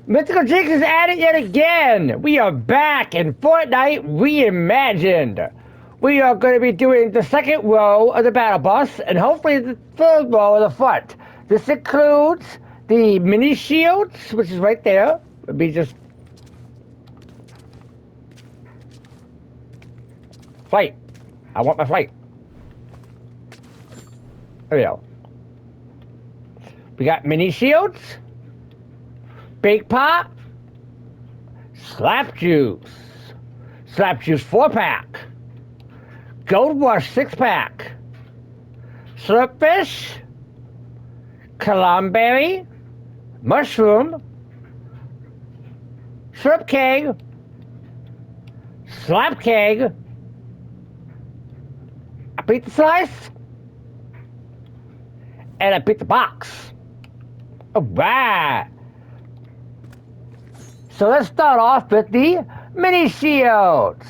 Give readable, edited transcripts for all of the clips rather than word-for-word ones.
Mythical Jinx is at it yet again! We are back in Fortnite Reimagined! We are going to be doing the second row of the battle bus and hopefully the third row of the front. This includes the mini shields, which is right there. Let me just... Flight. I want my flight. There we go. We got mini shields. Big Pop, Slap Juice, Slap Juice 4-pack, Gold Rush 6-pack, Slurp Fish, Columbberry, Mushroom, Slurp Keg, Slap Keg, a pizza slice, and a pizza box. Alright. So let's start off with the mini shields.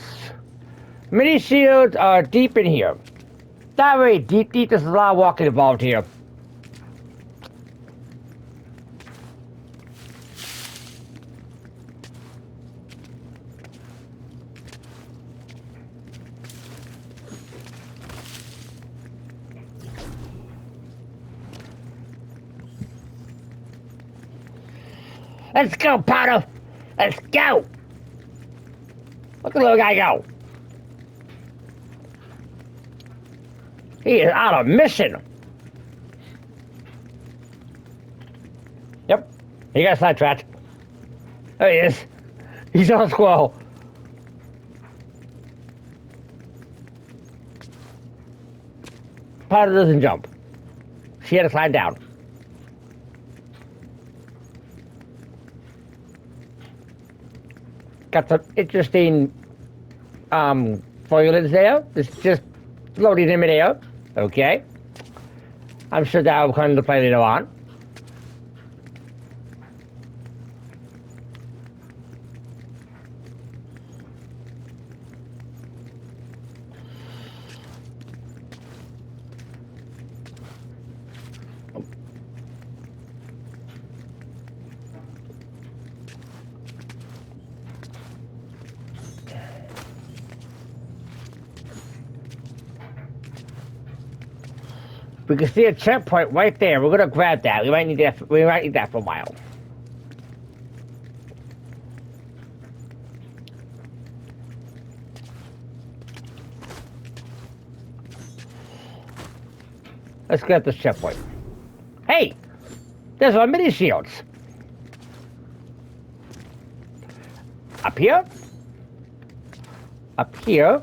Mini shields are deep in here. Not very deep, there's a lot of walking involved here. Let's go, Potter! Let's go! Look at the little guy go! He is on a mission! Yep, he got sidetracked. There he is. He's on a squirrel. Potter doesn't jump. She had to slide down. Got some interesting foliage there. It's just floating in midair. Okay. I'm sure that will come into play later on. We can see a checkpoint right there. We're gonna grab that. We might need that. We might need that for a while. Let's get this checkpoint. Hey, there's our mini shields. Up here. Up here.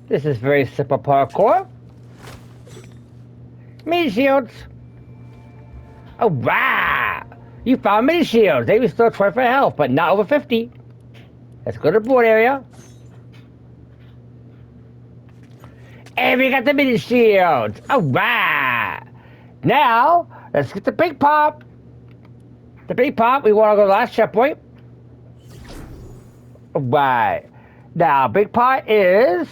This is very simple parkour. Mini shields. Oh wow! You found mini shields. They restore 25 health, but not over 50. Let's go to the board area. And we got the mini shields. Alright! Now, let's get the big pop. The big pop, we want to go to the last checkpoint. Alright. Now, big pot is...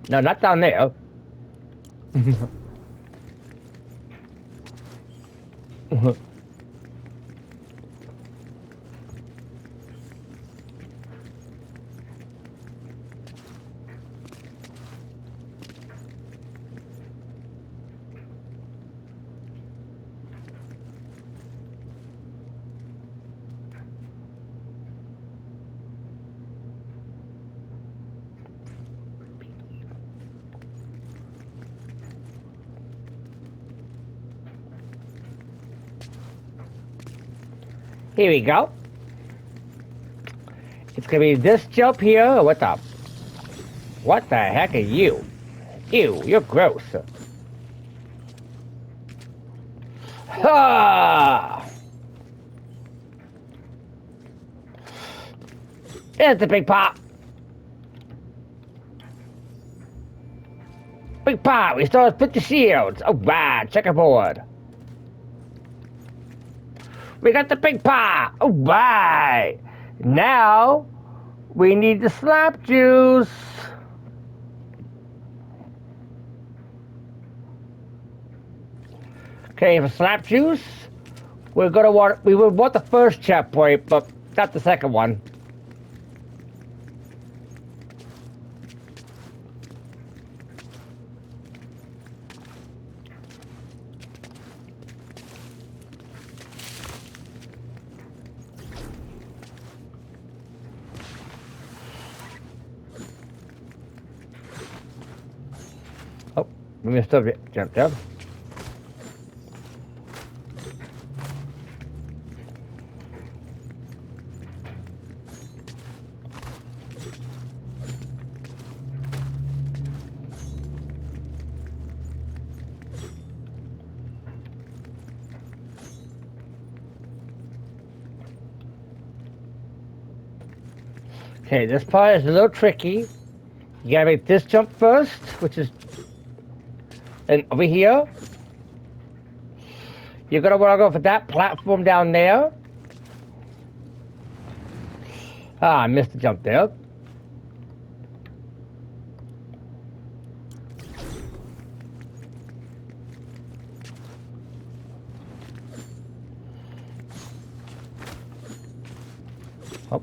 No, not down there. Here we go. It's gonna be this jump here. What the heck are you? Ew, you're gross. Ah! There's the big pop. Big pop, restores 50 shields. Alright, checkerboard. We got the big pop. Alright. Now, we need the slap juice. Okay, for slap juice, we would want the first checkpoint, but not the second one. Oh, we missed a jump down. Okay, this part is a little tricky. You gotta make this jump first, which is, and over here, you're gonna wanna go for that platform down there. Ah, I missed the jump there. Oh.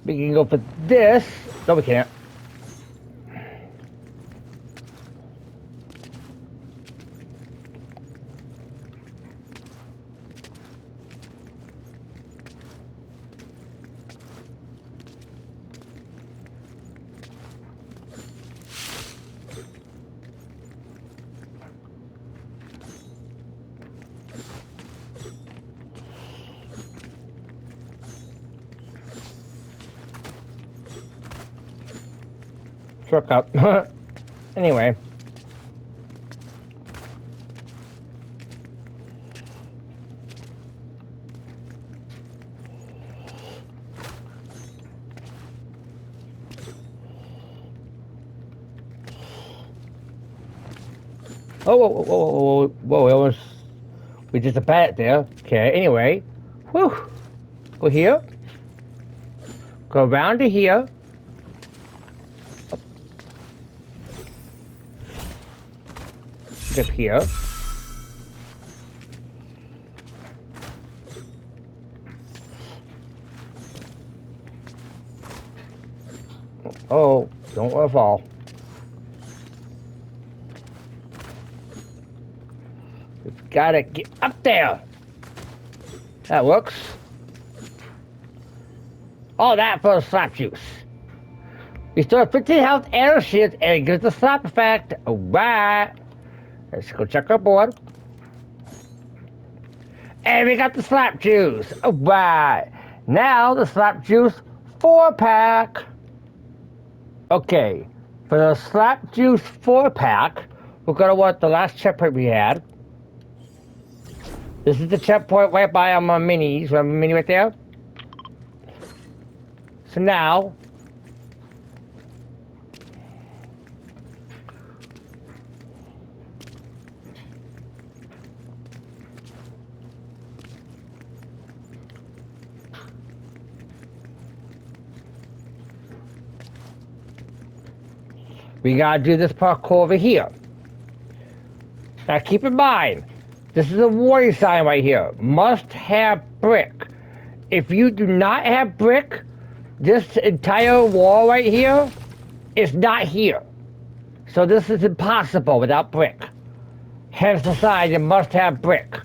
We can go for this. No, we can't. Shortcut. Anyway. Oh, whoa, it was, we just a bat there. Okay, anyway. Whew. Go here. Go around to here. Skip here. Oh, don't want to fall. We've got to get up there. That works. All that for the slap juice. Restore 15 health and shield and it gives the slap effect. Alright. Let's go check our board. And we got the slap juice. Alright. Now the slap juice 4-pack. Okay. For the slap juice 4-pack, we're going to want the last checkpoint we had. This is the checkpoint right by on my minis. We have a mini right there. So now, we gotta do this parkour over here. Now keep in mind, this is a warning sign right here. Must have brick. If you do not have brick, this entire wall right here is not here. So this is impossible without brick. Hence the sign, you must have brick.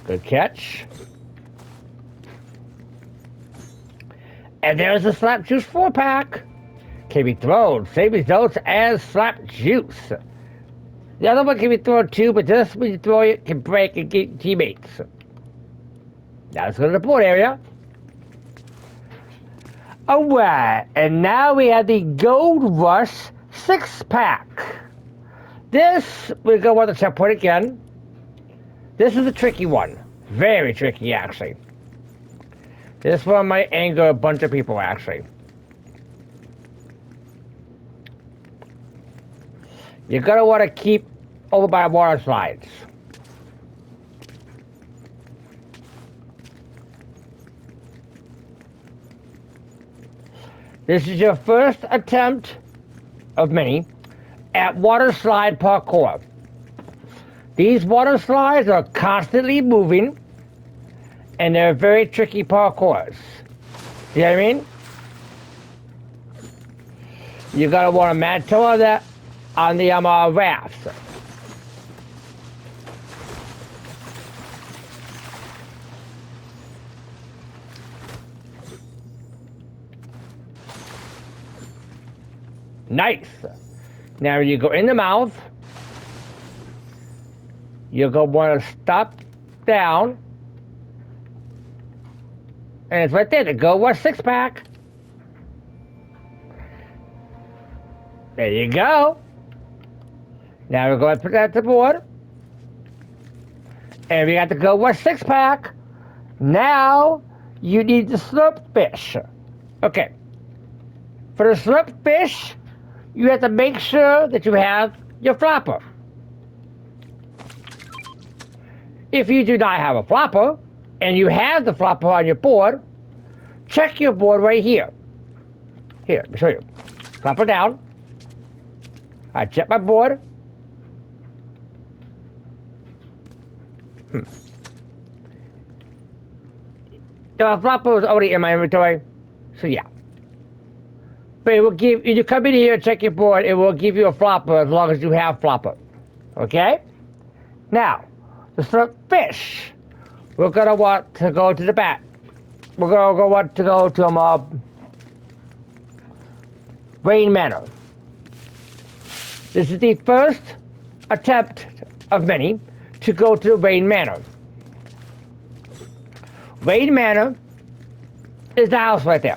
Good catch. And there's the slap juice 4-pack. Can be thrown. Same results as slap juice. The other one can be thrown too, but this when you throw it can break and get teammates. Now let's go to the board area. Alright, and now we have the Gold Rush 6-pack. This, we're going to want to checkpoint again. This is a tricky one. Very tricky, actually. This one might anger a bunch of people, actually. You're going to want to keep over by water slides. This is your first attempt of many at water slide parkour. These water slides are constantly moving and they're very tricky parkours. You know what I mean? You're gonna want to match on that on the rafts. Nice. Now you go in the mouth. You're going to want to stop down. And it's right there, the Go Rush 6-pack. There you go. Now we're going to put that to the board. And we got the Go Rush 6-pack. Now you need the Slurp fish. Okay. For the Slurp fish, you have to make sure that you have your flopper. If you do not have a flopper, and you have the flopper on your board, check your board right here. Here, let me show you. Flopper down. I check my board. The flopper is already in my inventory, so yeah. But it will give, if you come in here and check your board, it will give you a flopper as long as you have flopper. Okay? Now, the Slurp fish, we're going to want to go to the back. We're going to want to go to Rain Manor. This is the first attempt of many to go to Rain Manor. Rain Manor is the house right there.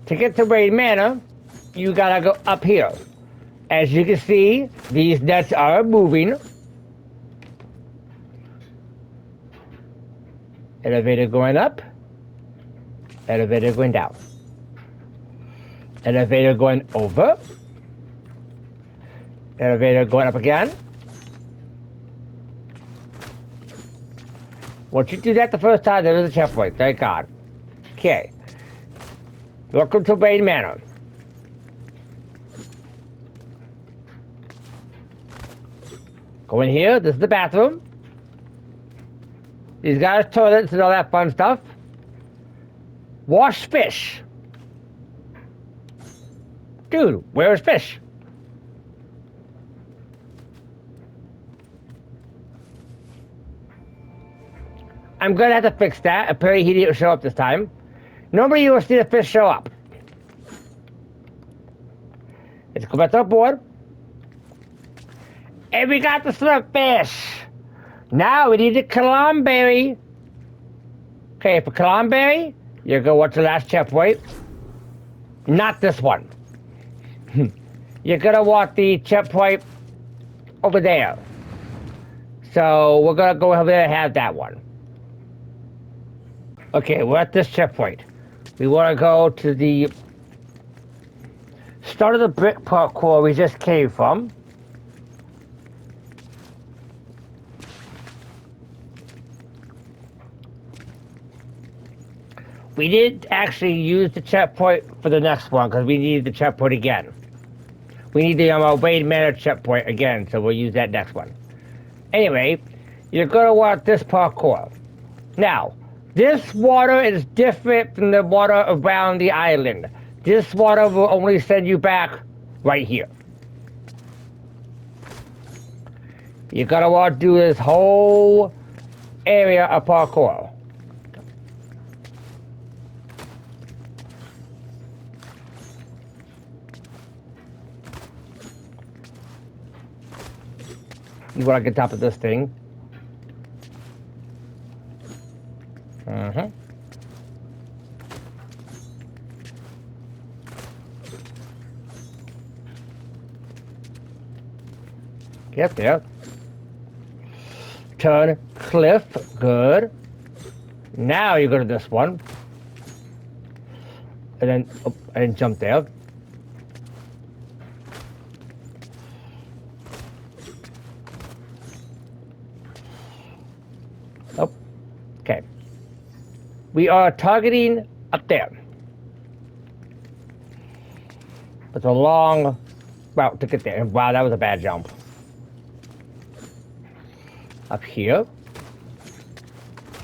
To get to Rain Manor, you gotta go up here. As you can see, these nets are moving. Elevator going up. Elevator going down. Elevator going over. Elevator going up again. Once you do that the first time, there is a checkpoint. Thank God. Okay. Welcome to Rain Manor. Go in here. This is the bathroom. These guys' toilets and all that fun stuff. Wash fish. Dude, where is fish? I'm gonna have to fix that. Apparently he didn't show up this time. Normally you will see the fish show up. Let's go back to our board. And we got the Slurp fish. Now we need the Koloom berry. Okay, for Koloom berry, you're gonna watch the last checkpoint. Not this one. You're gonna want the checkpoint over there. So we're gonna go over there and have that one. Okay, we're at this checkpoint. We want to go to the start of the brick parkour we just came from. We did actually use the checkpoint for the next one because we need the checkpoint again. We need the Rain Manor checkpoint again, so we'll use that next one. Anyway, you're going to want this parkour. Now, this water is different from the water around the island. This water will only send you back right here. You're gonna want to do this whole area of parkour. You want to get top of this thing. Get there. Turn cliff. Good. Now you go to this one. And then jump there. Oh, okay. We are targeting up there. It's a long route to get there. Wow, that was a bad jump. Up here.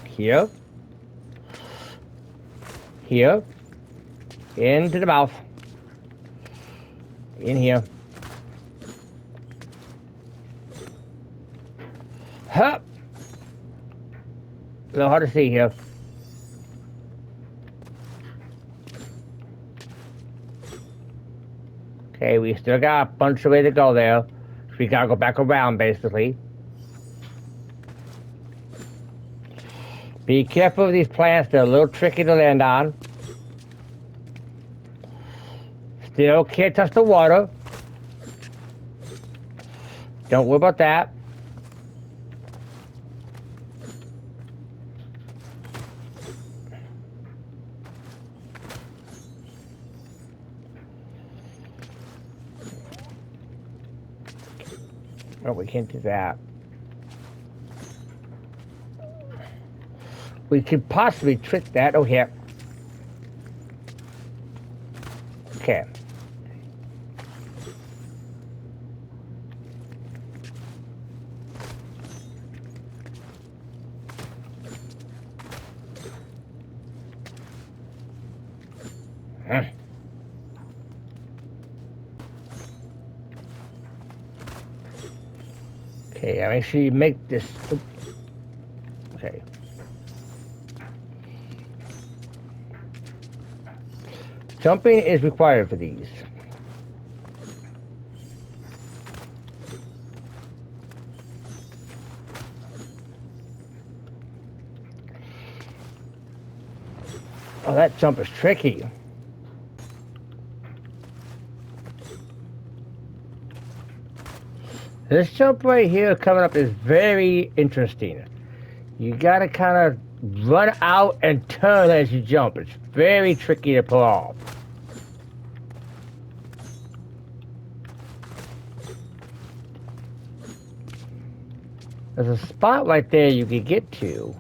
Here. Here. Into the mouth. In here. Huh. A little hard to see here. Okay, we still got a bunch of way to go there. So we gotta go back around, basically. Be careful of these plants, they're a little tricky to land on. Still can't touch the water. Don't worry about that. Oh, we can't do that. We could possibly trick that. Oh, here. Okay. Okay, I make sure you make this. Okay. Jumping is required for these. Oh, that jump is tricky. This jump right here coming up is very interesting. You gotta kind of run out and turn as you jump. It's very tricky to pull off. There's a spot right there you can get to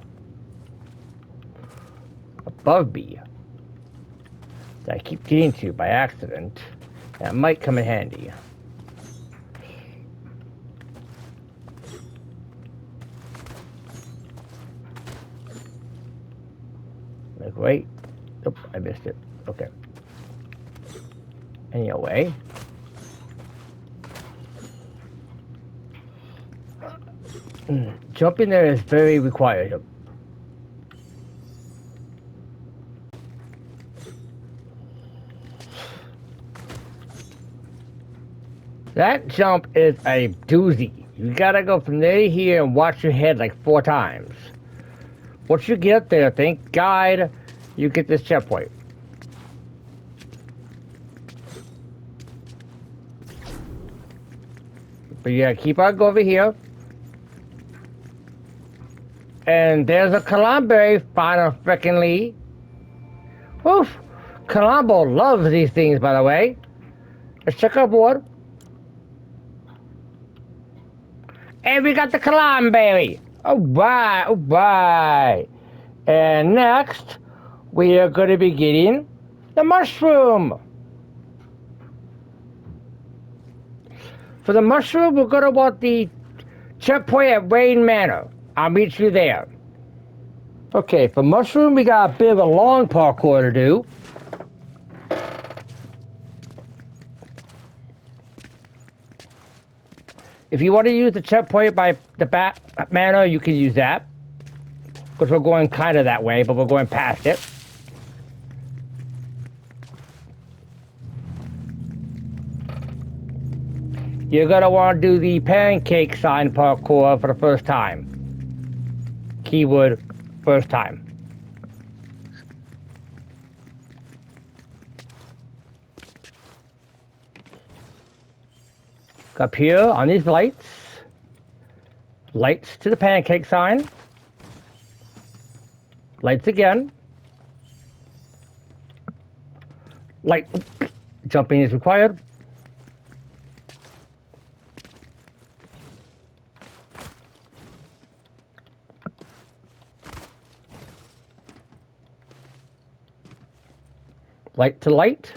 above me that I keep getting to by accident. That might come in handy. Like, wait. Oh, I missed it. Okay. Anyway. Jumping there is very required. That jump is a doozy. You gotta go from there to here and watch your head like 4 times. Once you get up there, thank God you get this checkpoint. But yeah, keep on going over here. And there's a Colombo, final frickin' Oof! Colombo loves these things, by the way. Let's check our board. And we got the Colombo. Alright, alright. And next, we are going to be getting the mushroom. For the mushroom, we're going to want the checkpoint at Rain Manor. I'll meet you there. Okay, for mushroom, we got a bit of a long parkour to do. If you want to use the checkpoint by the back manor, you can use that. Because we're going kind of that way, but we're going past it. You're going to want to do the pancake sign parkour for the first time. Keyword, first time. Up here on these lights. Lights to the pancake sign. Lights again. Light. Jumping is required. Light to light.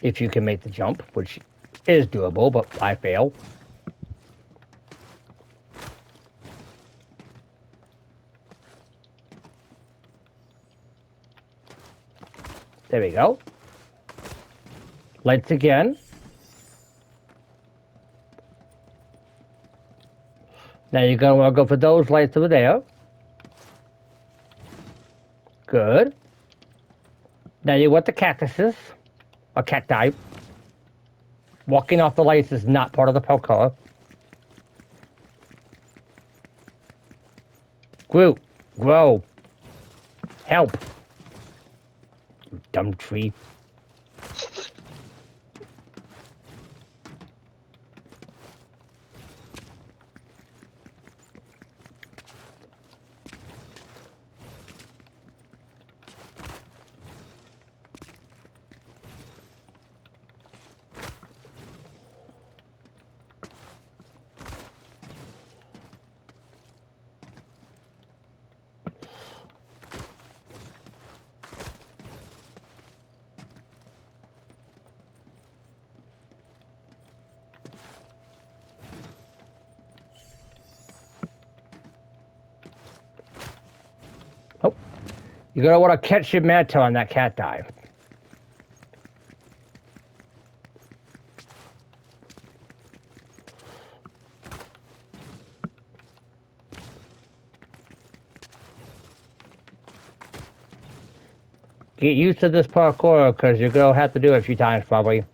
If you can make the jump, which is doable, but I fail. There we go. Lights again. Now you're going to want to go for those lights over there. Good. Now you want the cactuses, or cacti. Walking off the lights is not part of the parkour. Grow. Help. You dumb tree. Oh, you're going to want to catch your mantle on that cat dive. Get used to this parkour because you're going to have to do it a few times probably.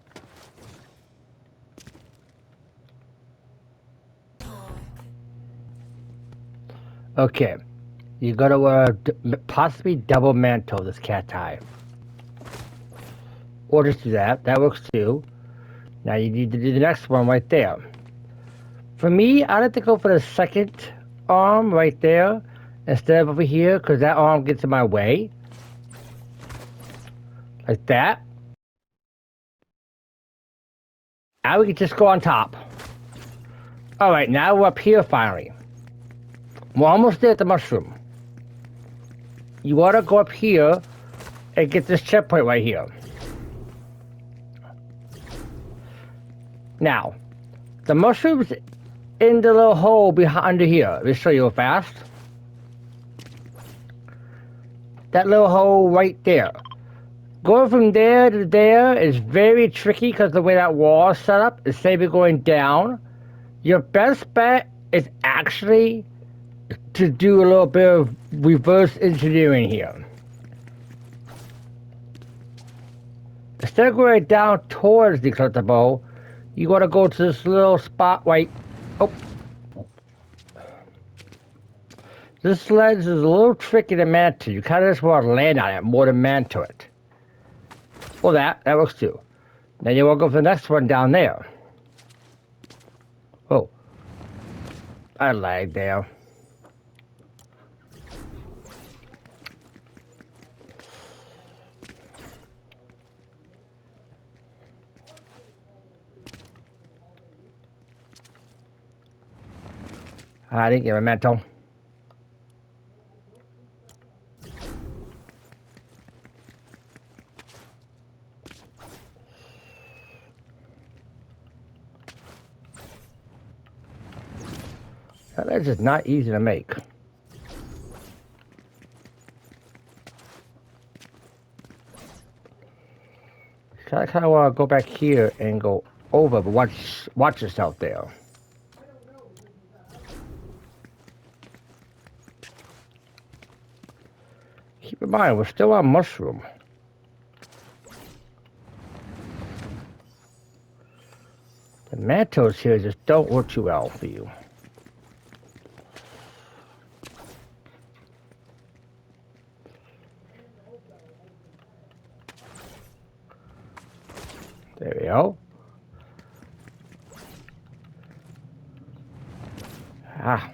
Okay. You gotta possibly double mantle this cat tie. Or just do that. That works too. Now you need to do the next one right there. For me, I like to go for the second arm right there instead of over here because that arm gets in my way. Like that. Now we can just go on top. Alright, now we're up here finally. We're almost there at the mushroom. You want to go up here and get this checkpoint right here. Now, the mushroom's in the little hole behind under here. Let me show you real fast. That little hole right there. Going from there to there is very tricky because the way that wall is set up. Instead of going down, your best bet is actually to do a little bit of reverse engineering here. Instead of going down towards the collectible, you want to go to this little spot right. Oh. This ledge is a little tricky to mantle. You kind of just want to land on it more than mantle it. Well, that works too. Now you want to go for the next one down there. Oh. I lagged there. I didn't get a mantle. That edge is not easy to make. I kind of want to go back here and go over, but watch yourself there. Keep in mind, we're still on mushroom. The mantos here just don't work too well for you. There we go. Ah.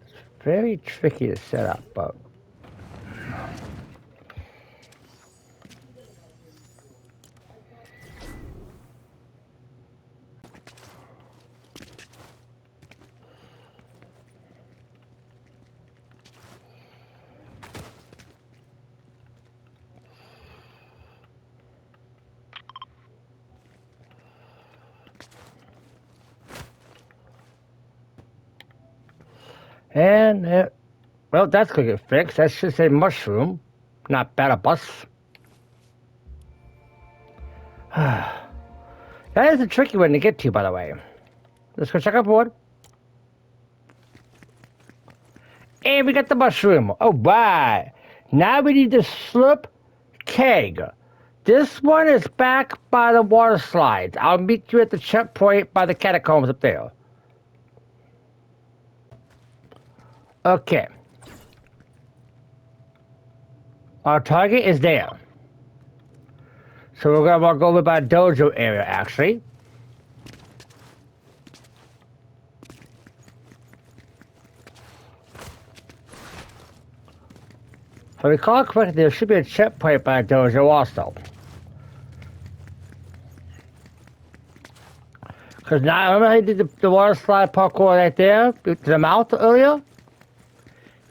It's very tricky to set up, but and well, that's gonna get fixed. That should say mushroom, not Battlebus. That is a tricky one to get to, by the way. Let's go check our board. And we got the mushroom. Oh, bye. Now we need the slurp keg. This one is back by the water slides. I'll meet you at the checkpoint by the catacombs up there. Okay. Our target is there. So we're gonna walk over by dojo area, actually. If I recall correctly, there should be a checkpoint by dojo also. Because now, remember how you did the water slide parkour right there to the mouth earlier?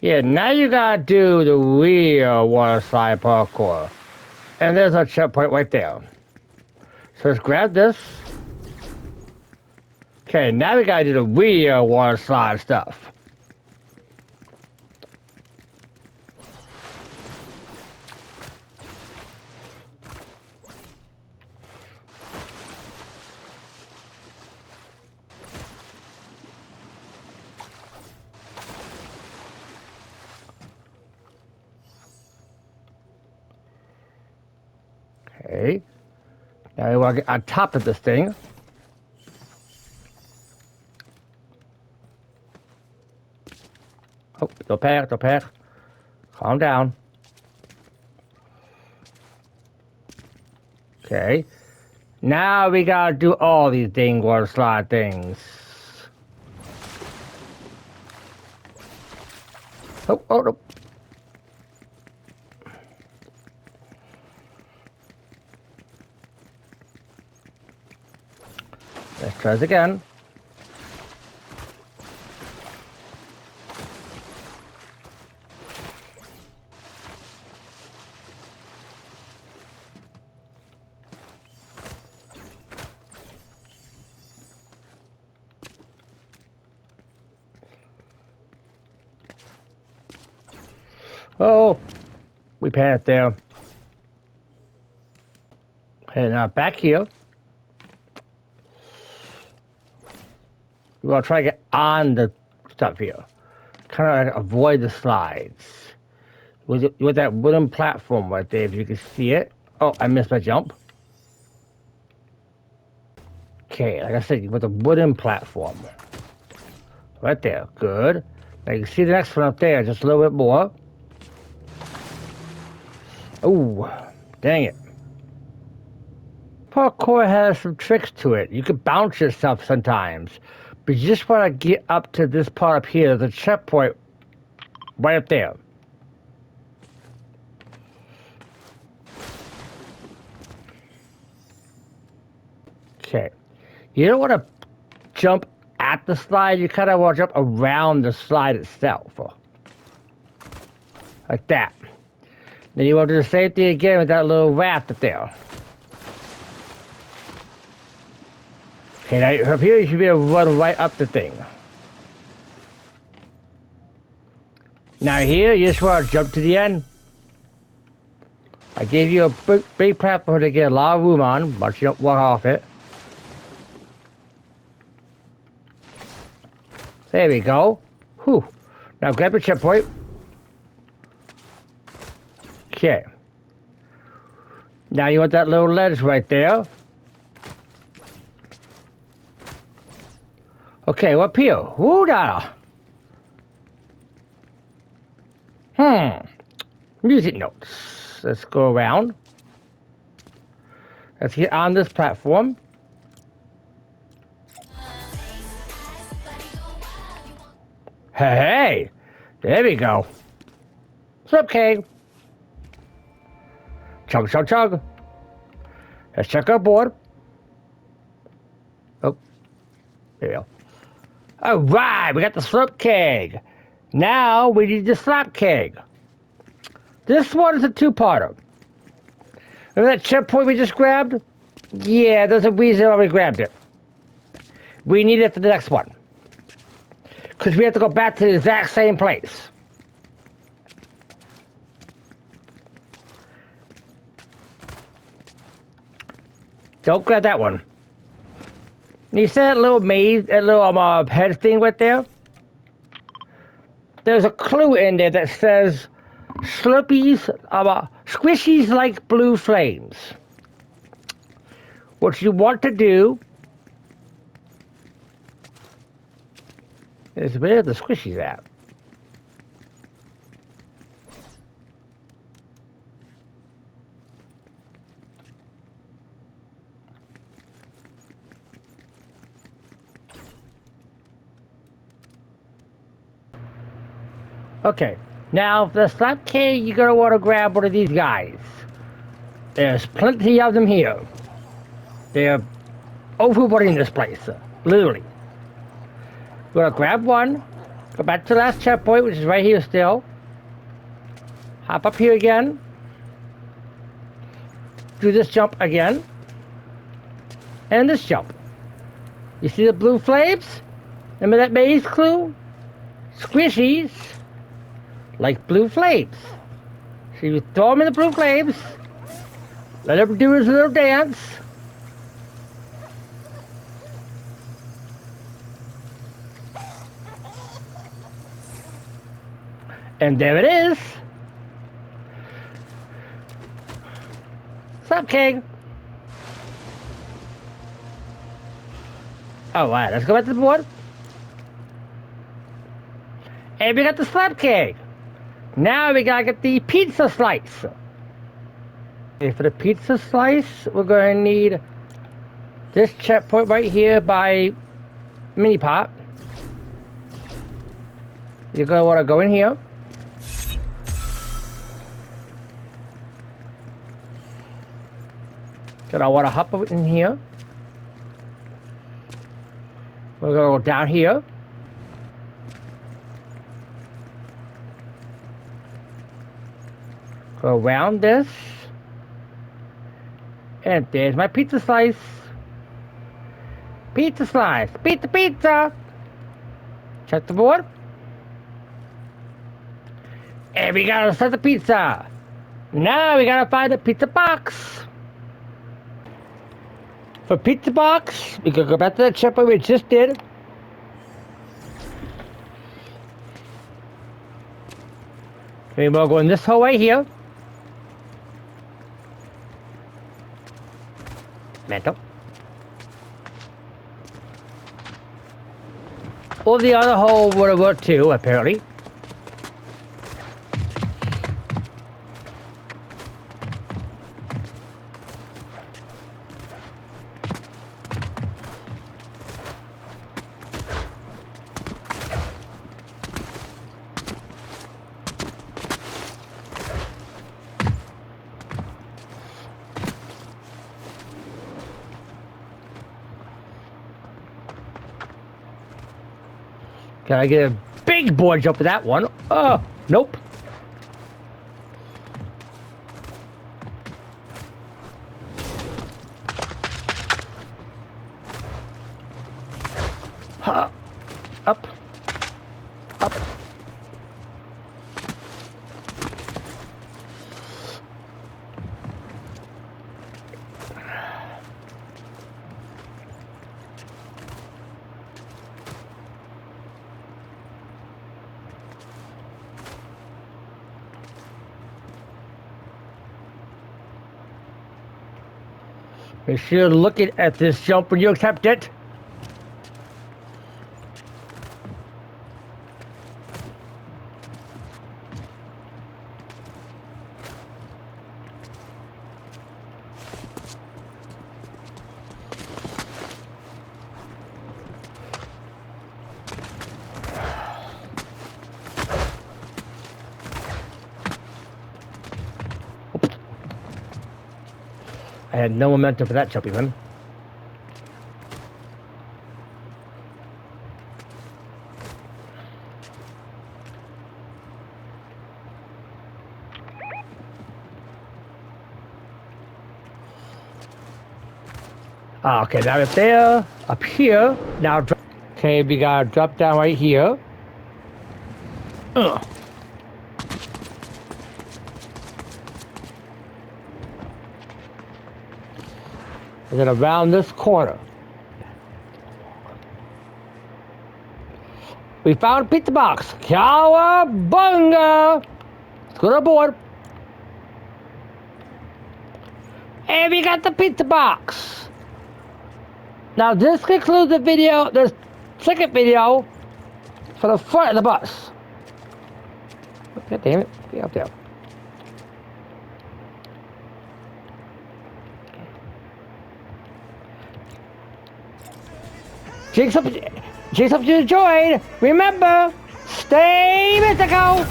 Yeah, now you gotta do the real water slide parkour. And there's our checkpoint right there. So let's grab this. Okay, now we gotta do the real water slide stuff. Okay. Now we want to get on top of this thing. Oh, don't panic, don't panic. Calm down. Okay. Now we gotta do all these dang water slide things. Oh, oh, no. Let's try this again. Oh, we panicked there. Okay, now back here. We're gonna try to get on the stuff here. Kind of like avoid the slides. With that wooden platform right there, if you can see it. Oh, I missed my jump. Okay, like I said, with a wooden platform. Right there, good. Now you can see the next one up there, just a little bit more. Oh, dang it. Parkour has some tricks to it. You can bounce yourself sometimes. But you just want to get up to this part up here, the checkpoint right up there. Okay. You don't want to jump at the slide, you kind of want to jump around the slide itself. Like that. Then you want to do the same thing again with that little raft up there. Okay, now from here you should be able to run right up the thing. Now here, you just want to jump to the end. I gave you a big platform to get a lot of room on, but you don't walk off it. There we go. Whew. Now grab a checkpoint. Okay. Now you want that little ledge right there. Okay, up here. Woo da. Music notes. Let's go around. Let's get on this platform. Hey, there we go. Slurp cake. Chug, chug, chug. Let's check our board. Oh, there we go. All right, we got the slurp keg. Now we need the slap keg. This one is a two-parter. Remember that checkpoint we just grabbed? Yeah, there's a reason why we grabbed it. We need it for the next one. Because we have to go back to the exact same place. Don't grab that one. You see that little maze, that little head thing right there? There's a clue in there that says Slurpees, squishies like blue flames. What you want to do is where the squishies at. Okay, now for the slap keg, you're gonna want to grab one of these guys. There's plenty of them here. They're overrunning this place, literally. We're gonna grab one, go back to the last checkpoint, which is right here still. Hop up here again. Do this jump again. And this jump. You see the blue flames? Remember that maze clue? Squishies like blue flames. So you throw them in the blue flames, let him do his little dance. And there it is. What's up, King? Alright, let's go back to the board. And we got the slap cake. Now we gotta get the pizza slice. Okay, for the pizza slice, we're gonna need this checkpoint right here by mini pot. You're gonna wanna go in here. Gonna wanna hop up in here. We're gonna go down here. Go around this. And there's my pizza slice. Pizza slice. Pizza, pizza. Check the board. And we gotta set the pizza. Now we gotta find the pizza box. For pizza box, we can go back to that checkpoint we just did. Okay, we'll go in this hole right here. Metal. Or the other hole would have worked too, apparently. Can I get a big board jump with that one? Oh, nope. Up. Up. Make sure you're looking at this jump when you accept it. I had no momentum for that jump even. Ah, okay, now it's there, up here. Now, okay, we gotta drop down right here. Ugh. And then around this corner. We found a pizza box. Cowabunga! Let's go to the board. And we got the pizza box. Now this concludes the video, the second video for the front of the bus. God damn it, get up there. Jinx up you enjoyed. Remember, stay mythical.